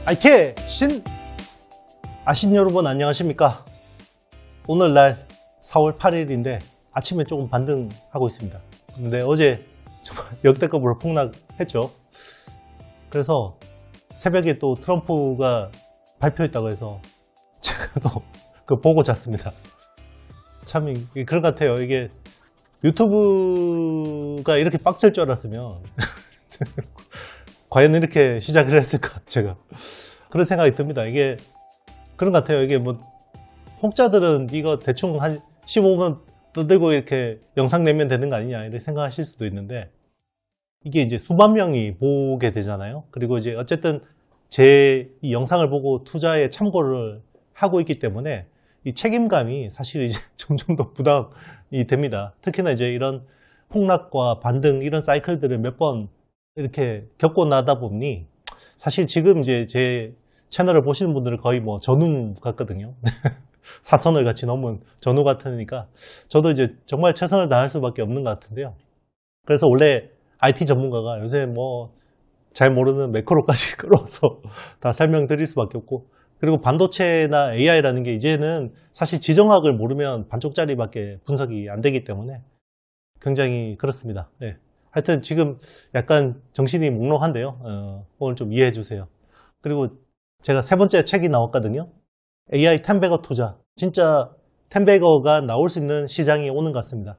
IT 신 아신 여러분 안녕하십니까? 오늘날 4월 8일인데 아침에 조금 반등하고 있습니다. 근데 어제 정말 역대급으로 폭락했죠. 그래서 새벽에 또 트럼프가 발표했다고 해서 제가 또 그 보고 잤습니다. 참 그런 것 같아요. 이게 유튜브가 이렇게 빡셀 줄 알았으면 과연 이렇게 시작을 했을까 제가 그런 생각이 듭니다. 이게 그런 것 같아요. 이게 뭐 혹자들은 이거 대충 한 15분 떠들고 이렇게 영상 내면 되는 거 아니냐 이렇게 생각하실 수도 있는데 이게 이제 수만 명이 보게 되잖아요. 그리고 이제 어쨌든 제 이 영상을 보고 투자에 참고를 하고 있기 때문에 이 책임감이 사실 이제 점점 더 부담이 됩니다. 특히나 이제 이런 폭락과 반등 이런 사이클들을 몇 번 이렇게 겪고 나다 보니 사실 지금 이제 제 채널을 보시는 분들은 거의 뭐 전우 같거든요. 사선을 같이 넘은 전우 같으니까 저도 이제 정말 최선을 다할 수밖에 없는 것 같은데요. 그래서 원래 IT 전문가가 요새 뭐 잘 모르는 매크로까지 끌어서 다 설명드릴 수밖에 없고, 그리고 반도체나 AI라는 게 이제는 사실 지정학을 모르면 반쪽짜리밖에 분석이 안 되기 때문에 굉장히 그렇습니다. 네. 하여튼 지금 약간 정신이 몽롱한데요. 오늘 좀 이해해 주세요. 그리고 제가 세 번째 책이 나왔거든요. AI 10배거 투자. 진짜 10배거가 나올 수 있는 시장이 오는 것 같습니다.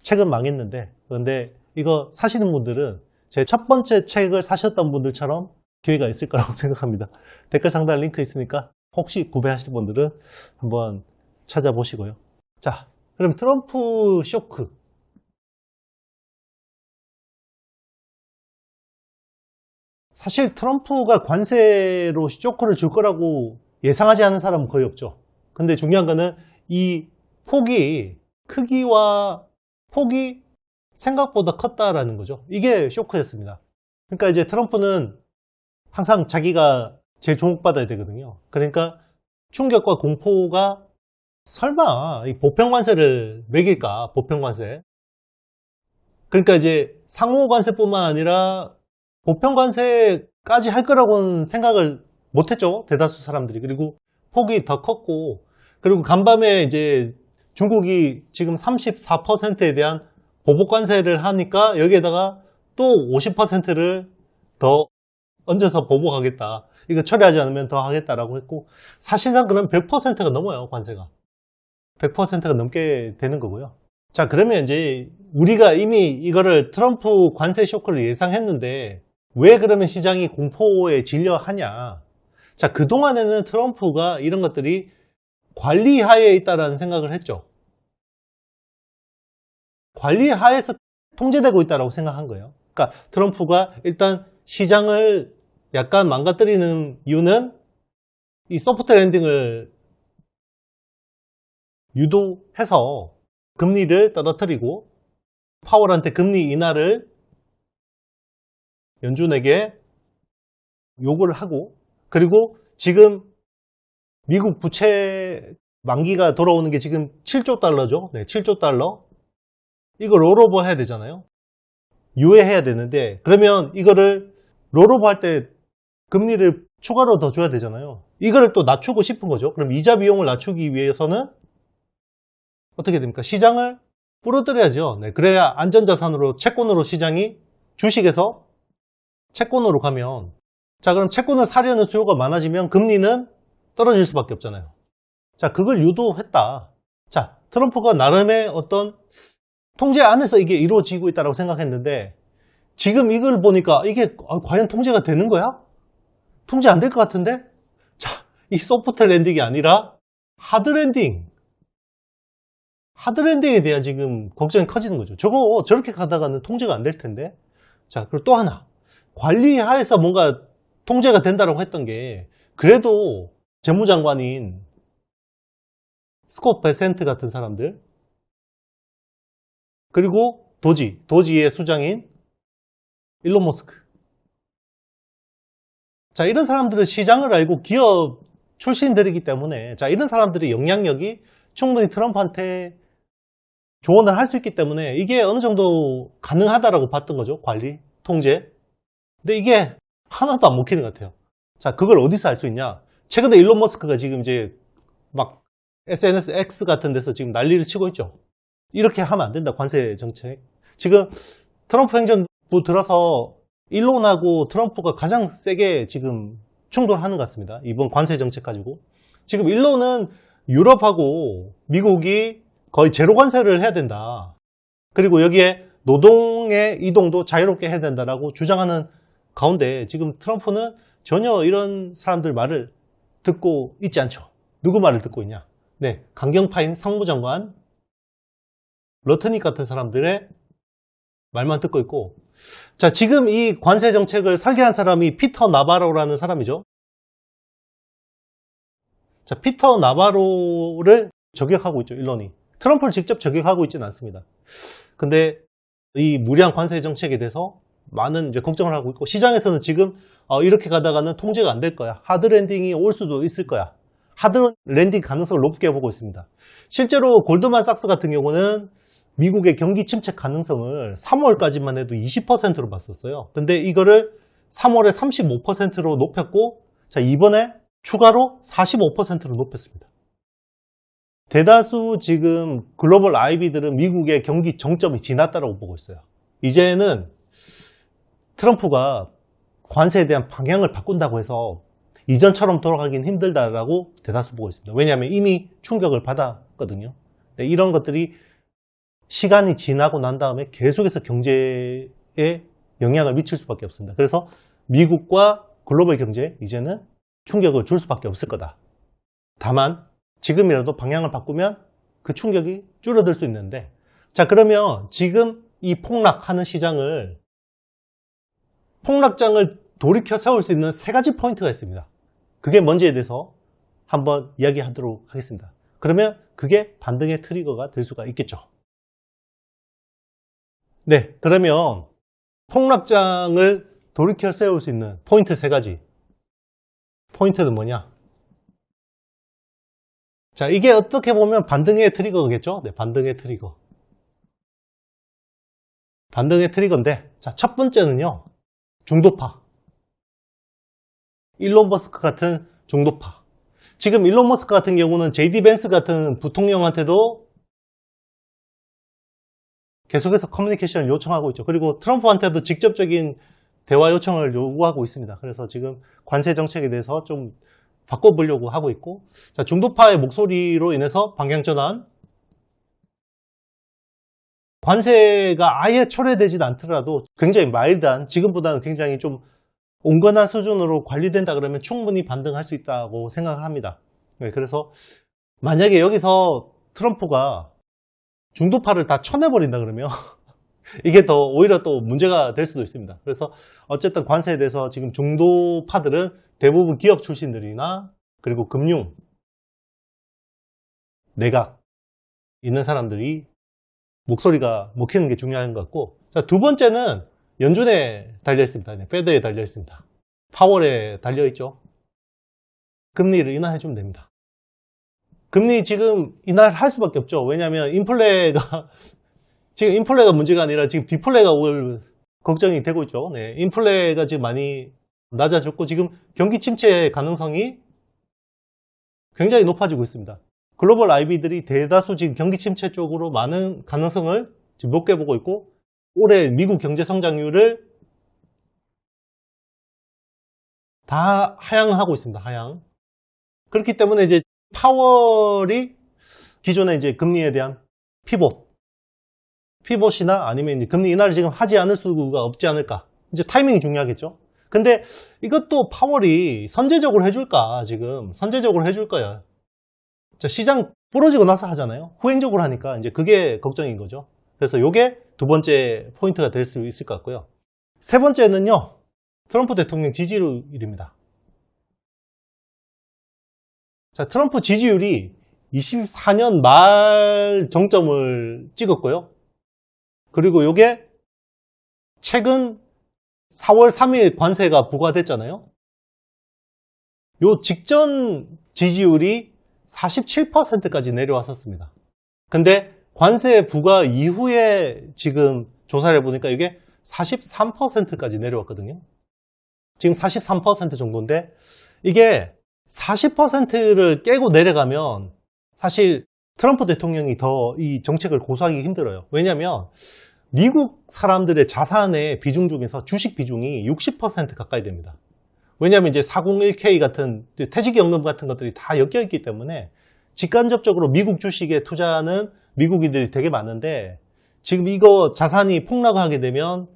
책은 망했는데, 그런데 이거 사시는 분들은 제 첫 번째 책을 사셨던 분들처럼 기회가 있을 거라고 생각합니다. 댓글 상단 링크 있으니까 혹시 구매하실 분들은 한번 찾아보시고요. 자, 그럼 트럼프 쇼크. 사실 트럼프가 관세로 쇼크를 줄 거라고 예상하지 않은 사람은 거의 없죠. 근데 중요한 거는 이 크기와 폭이 생각보다 컸다라는 거죠. 이게 쇼크였습니다. 그러니까 이제 트럼프는 항상 자기가 제일 주목받아야 되거든요. 그러니까 충격과 공포가 설마 이 보편관세를 매길까? 보편관세. 그러니까 이제 상호관세뿐만 아니라 보편관세까지 할 거라고는 생각을 못했죠. 대다수 사람들이. 그리고 폭이 더 컸고, 그리고 간밤에 이제 중국이 지금 34%에 대한 보복관세를 하니까 여기에다가 또 50%를 더 얹어서 보복하겠다. 이거 처리하지 않으면 더 하겠다라고 했고, 사실상 그럼 100%가 넘어요, 관세가. 100%가 넘게 되는 거고요. 자, 그러면 이제 우리가 이미 이거를 트럼프 관세 쇼크를 예상했는데 왜 그러면 시장이 공포에 질려하냐? 자, 그동안에는 트럼프가 이런 것들이 관리하에 있다라는 생각을 했죠. 관리하에서 통제되고 있다고 생각한 거예요. 그러니까 트럼프가 일단 시장을 약간 망가뜨리는 이유는 이 소프트 랜딩을 유도해서 금리를 떨어뜨리고 파월한테 금리 인하를 연준에게 요구를 하고, 그리고 지금 미국 부채 만기가 돌아오는 게 지금 7조 달러죠. 네, 7조 달러. 이거 롤오버 해야 되잖아요. 유예해야 되는데, 그러면 이거를 롤오버 할 때 금리를 추가로 더 줘야 되잖아요. 이거를 또 낮추고 싶은 거죠. 그럼 이자 비용을 낮추기 위해서는 어떻게 됩니까? 시장을 부러뜨려야죠. 네, 그래야 안전자산으로 채권으로 시장이 주식에서 채권으로 가면, 자, 그럼 채권을 사려는 수요가 많아지면 금리는 떨어질 수밖에 없잖아요. 자, 그걸 유도했다. 자, 트럼프가 나름의 어떤 통제 안에서 이게 이루어지고 있다고 생각했는데 지금 이걸 보니까 이게 과연 통제가 되는 거야? 통제 안 될 것 같은데? 자, 이 소프트 랜딩이 아니라 하드 랜딩. 하드 랜딩에 대한 지금 걱정이 커지는 거죠. 저거 저렇게 가다가는 통제가 안 될 텐데. 자, 그리고 또 하나. 관리하에서 뭔가 통제가 된다고 했던 게 그래도 재무장관인 스콧 베센트 같은 사람들, 그리고 도지의 수장인 일론 머스크. 자, 이런 사람들은 시장을 알고 기업 출신들이기 때문에, 자, 이런 사람들의 영향력이 충분히 트럼프한테 조언을 할 수 있기 때문에 이게 어느 정도 가능하다라고 봤던 거죠. 관리, 통제. 근데 이게 하나도 안 먹히는 것 같아요. 자, 그걸 어디서 알 수 있냐? 최근에 일론 머스크가 지금 이제 막 SNS X 같은 데서 지금 난리를 치고 있죠. 이렇게 하면 안 된다, 관세 정책. 지금 트럼프 행정부 들어서 일론하고 트럼프가 가장 세게 지금 충돌하는 것 같습니다. 이번 관세 정책 가지고. 지금 일론은 유럽하고 미국이 거의 제로 관세를 해야 된다. 그리고 여기에 노동의 이동도 자유롭게 해야 된다라고 주장하는 가운데 지금 트럼프는 전혀 이런 사람들 말을 듣고 있지 않죠. 누구 말을 듣고 있냐? 네, 강경파인 상무장관 러트닉 같은 사람들의 말만 듣고 있고, 자, 지금 이 관세 정책을 설계한 사람이 피터 나바로라는 사람이죠. 자, 피터 나바로를 저격하고 있죠, 일론이. 트럼프를 직접 저격하고 있지는 않습니다. 근데 이 무리한 관세 정책에 대해서 많은 이제 걱정을 하고 있고, 시장에서는 지금 이렇게 가다가는 통제가 안 될 거야. 하드 랜딩이 올 수도 있을 거야. 하드 랜딩 가능성을 높게 보고 있습니다. 실제로 골드만삭스 같은 경우는 미국의 경기 침체 가능성을 3월까지만 해도 20%로 봤었어요. 근데 이거를 3월에 35%로 높였고, 자, 이번에 추가로 45%로 높였습니다. 대다수 지금 글로벌 IB들은 미국의 경기 정점이 지났다고 보고 있어요. 이제는 트럼프가 관세에 대한 방향을 바꾼다고 해서 이전처럼 돌아가긴 힘들다라고 대다수 보고 있습니다. 왜냐하면 이미 충격을 받았거든요. 이런 것들이 시간이 지나고 난 다음에 계속해서 경제에 영향을 미칠 수밖에 없습니다. 그래서 미국과 글로벌 경제에 이제는 충격을 줄 수밖에 없을 거다. 다만 지금이라도 방향을 바꾸면 그 충격이 줄어들 수 있는데, 자, 그러면 지금 이 폭락하는 시장을, 폭락장을 돌이켜 세울 수 있는 세 가지 포인트가 있습니다. 그게 뭔지에 대해서 한번 이야기하도록 하겠습니다. 그러면 그게 반등의 트리거가 될 수가 있겠죠. 네, 그러면 폭락장을 돌이켜 세울 수 있는 포인트 세 가지. 포인트는 뭐냐? 자, 이게 어떻게 보면 반등의 트리거겠죠? 네, 반등의 트리거. 반등의 트리거인데, 자, 첫 번째는요, 중도파. 일론 머스크 같은 중도파. 지금 일론 머스크 같은 경우는 JD 벤스 같은 부통령한테도 계속해서 커뮤니케이션을 요청하고 있죠. 그리고 트럼프한테도 직접적인 대화 요청을 요구하고 있습니다. 그래서 지금 관세 정책에 대해서 좀 바꿔보려고 하고 있고, 자, 중도파의 목소리로 인해서 방향 전환, 관세가 아예 철회되진 않더라도 굉장히 마일드한, 지금보다는 굉장히 좀 온건한 수준으로 관리된다 그러면 충분히 반등할 수 있다고 생각을 합니다. 네, 그래서 만약에 여기서 트럼프가 중도파를 다 쳐내버린다 그러면 이게 더 오히려 또 문제가 될 수도 있습니다. 그래서 어쨌든 관세에 대해서 지금 중도파들은 대부분 기업 출신들이나 그리고 금융, 내각 있는 사람들이 목소리가 먹히는 게 중요한 것 같고, 자, 두 번째는 연준에 달려있습니다. 패드에 달려있습니다. 파월에 달려있죠. 금리를 인하해주면 됩니다. 금리 지금 인하할 수밖에 없죠. 왜냐하면 지금 인플레가 문제가 아니라 지금 디플레가 올 걱정이 되고 있죠. 네, 인플레가 지금 많이 낮아졌고 지금 경기 침체 가능성이 굉장히 높아지고 있습니다. 글로벌 IB들이 대다수 지금 경기 침체 쪽으로 많은 가능성을 지금 높게 보고 있고, 올해 미국 경제 성장률을 다 하향하고 있습니다. 하향. 그렇기 때문에 이제 파월이 기존에 이제 금리에 대한 피봇이나 아니면 이제 금리 인하를 지금 하지 않을 수가 없지 않을까. 이제 타이밍이 중요하겠죠. 근데 이것도 파월이 선제적으로 해줄까? 지금 선제적으로 해줄 거야. 자, 시장 부러지고 나서 하잖아요. 후행적으로 하니까 이제 그게 걱정인 거죠. 그래서 이게 두 번째 포인트가 될 수 있을 것 같고요. 세 번째는요, 트럼프 대통령 지지율입니다. 자, 트럼프 지지율이 24년 말 정점을 찍었고요. 그리고 이게 최근 4월 3일 관세가 부과됐잖아요. 요 직전 지지율이 47%까지 내려왔었습니다. 근데 관세 부과 이후에 지금 조사를 해보니까 이게 43%까지 내려왔거든요. 지금 43% 정도인데 이게 40%를 깨고 내려가면 사실 트럼프 대통령이 더 이 정책을 고수하기 힘들어요. 왜냐하면 미국 사람들의 자산의 비중 중에서 주식 비중이 60% 가까이 됩니다. 왜냐하면 이제 401k 같은 퇴직연금 같은 것들이 다 엮여 있기 때문에 직간접적으로 미국 주식에 투자하는 미국인들이 되게 많은데 지금 이거 자산이 폭락하게 되면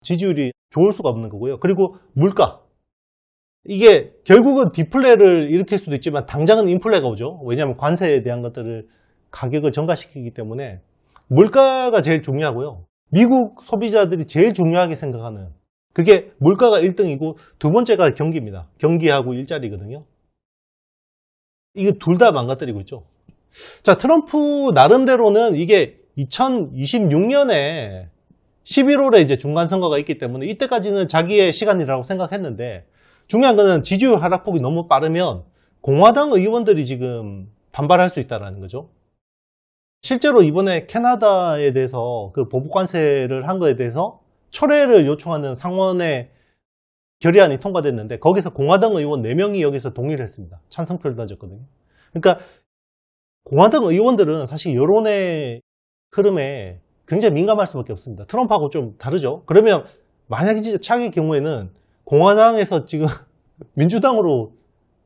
지지율이 좋을 수가 없는 거고요. 그리고 물가. 이게 결국은 디플레를 일으킬 수도 있지만 당장은 인플레가 오죠. 왜냐하면 관세에 대한 것들을 가격을 전가시키기 때문에 물가가 제일 중요하고요. 미국 소비자들이 제일 중요하게 생각하는 그게 물가가 1등이고 두 번째가 경기입니다. 경기하고 일자리거든요. 이거 둘 다 망가뜨리고 있죠. 자, 트럼프 나름대로는 이게 2026년에 11월에 이제 중간선거가 있기 때문에 이때까지는 자기의 시간이라고 생각했는데 중요한 거는 지지율 하락폭이 너무 빠르면 공화당 의원들이 지금 반발할 수 있다는 거죠. 실제로 이번에 캐나다에 대해서 그 보복관세를 한 거에 대해서 철회를 요청하는 상원의 결의안이 통과됐는데 거기서 공화당 의원 4명이 여기서 동의를 했습니다. 찬성표를 던졌거든요. 그러니까 공화당 의원들은 사실 여론의 흐름에 굉장히 민감할 수밖에 없습니다. 트럼프하고 좀 다르죠. 그러면 만약에 진짜 차기의 경우에는 공화당에서 지금 민주당으로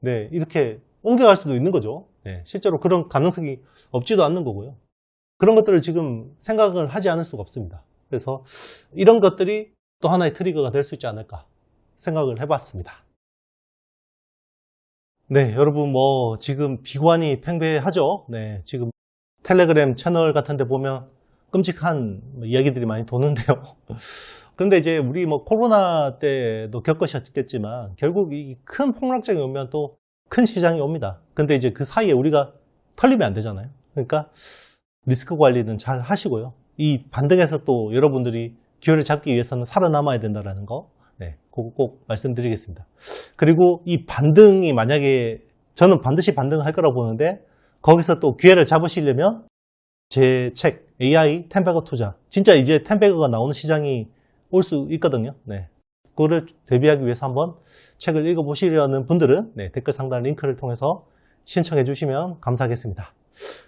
네, 이렇게 옮겨갈 수도 있는 거죠. 네, 실제로 그런 가능성이 없지도 않는 거고요. 그런 것들을 지금 생각을 하지 않을 수가 없습니다. 그래서 이런 것들이 또 하나의 트리거가 될 수 있지 않을까 생각을 해봤습니다. 네, 여러분 뭐 지금 비관이 팽배하죠. 네, 지금 텔레그램 채널 같은 데 보면 끔찍한 이야기들이 많이 도는데요. 그런데 이제 우리 뭐 코로나 때도 겪으셨겠지만 결국 이 큰 폭락장이 오면 또 큰 시장이 옵니다. 근데 이제 그 사이에 우리가 털리면 안 되잖아요. 그러니까 리스크 관리는 잘 하시고요. 이 반등에서 또 여러분들이 기회를 잡기 위해서는 살아남아야 된다는 거, 네, 그거 꼭 말씀드리겠습니다. 그리고 이 반등이 만약에 저는 반드시 반등할 거라고 보는데 거기서 또 기회를 잡으시려면 제 책 AI 텐베거 투자, 진짜 이제 텐베거가 나오는 시장이 올 수 있거든요. 네, 그거를 대비하기 위해서 한번 책을 읽어보시려는 분들은 네, 댓글 상단 링크를 통해서 신청해 주시면 감사하겠습니다.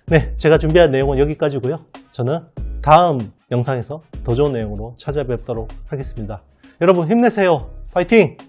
네, 제가 준비한 내용은 여기까지고요. 저는 다음 영상에서 더 좋은 내용으로 찾아뵙도록 하겠습니다. 여러분 힘내세요. 파이팅!